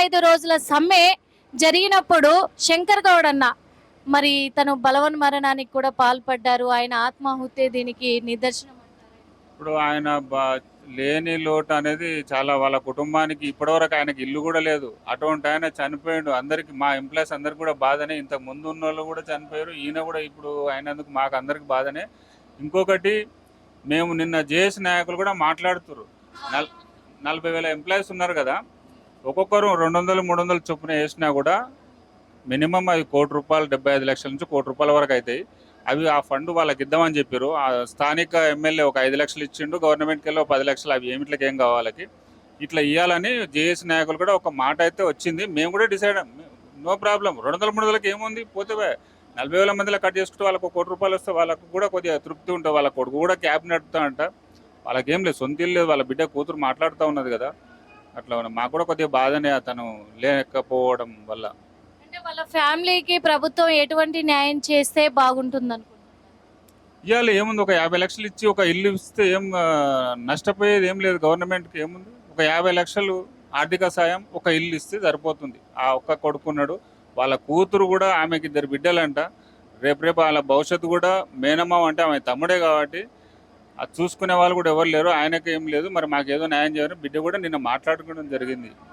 5 రోజుల సమ్మె జరిగినప్పుడు శంకర్ గౌడ్ అన్న మరి తను బలవన్మరణానికి కూడా పాల్పడ్డారు. ఆయన ఆత్మాహుతే దీనికి నిదర్శనం అంటారా? ఇప్పుడు ఆయన లేని లోటు అనేది చాలా వాళ్ళ కుటుంబానికి ఇప్పటివరకు ఆయనకి ఇల్లు కూడా లేదు. అటువంటి ఆయన చనిపోయిండు. అందరికి మా ఎంప్లాయీస్ అందరికి కూడా బాధనే. ఇంతకు ముందు ఉన్నోళ్ళు కూడా చనిపోయారు. ఈయన కూడా ఇప్పుడు అయినందుకు మాకు అందరికి బాధనే. ఇంకొకటి మేము నిన్న జేఏసీ నాయకులు కూడా మాట్లాడుతుర్రు. 40,000 ఎంప్లాయీస్ ఉన్నారు కదా, ఒక్కొక్కరు 200, 300 చొప్పున వేసినా కూడా మినిమం అవి ₹1,00,00,000, 75 లక్షల నుంచి ₹1,00,00,000 వరకు అవుతాయి. అవి ఆ ఫండ్ వాళ్ళకి ఇద్దామని చెప్పారు. ఆ స్థానిక ఎమ్మెల్యే ఒక 5 లక్షలు ఇచ్చిండు, గవర్నమెంట్కి వెళ్ళి 10 లక్షలు. అవి ఏమిట్లకి ఏం కావాలకి ఇట్లా ఇవ్వాలని జేఏసీ నాయకులు కూడా ఒక మాట అయితే వచ్చింది. మేము కూడా డిసైడ్, నో ప్రాబ్లం. 200, 300కి ఏముంది, పోతే 40,000 మందిలో కట్ చేసుకుంటే వాళ్ళకు ₹1,00,00,000 వస్తే వాళ్ళకు కూడా కొద్దిగా తృప్తి ఉంటుంది. వాళ్ళ కొడుకు కూడా క్యాబ్ నడుపుతా అంట. వాళ్ళకేం లేదు, సొంత ఇల్లు లేదు, వాళ్ళ బిడ్డ కూతురు మాట్లాడుతూ ఉన్నది కదా. అట్లా మాకు కూడా కొద్దిగా బాధనే అతను లేకపోవడం వల్ల. అంటే వాళ్ళ ఫ్యామిలీకి ప్రభుత్వం ఎటువంటి న్యాయం చేస్తే బాగుంటుంది అనుకుంటున్నారు? ఇవాళ ఏముంది, ఒక 50 లక్షలు ఇచ్చి ఒక ఇల్లు ఇస్తే ఏం నష్టపోయేది ఏం లేదు. గవర్నమెంట్కి ఏముంది, ఒక 50 లక్షలు ఆర్థిక సాయం, ఒక ఇల్లు ఇస్తే సరిపోతుంది. ఆ ఒక్క కొడుకున్నాడు, వాళ్ళ కూతురు కూడా, ఆమెకి 2 బిడ్డలంట. రేపు వాళ్ళ భవిష్యత్తు కూడా, మేనమామ అంటే ఆమె తమ్ముడే కాబట్టి అది చూసుకునే వాళ్ళు కూడా ఎవరు లేరు. ఆయనకి ఏం లేదు. మరి మాకేదో న్యాయం చేయాలని బిడ్డ కూడా నిన్న మాట్లాడుకోవడం జరిగింది.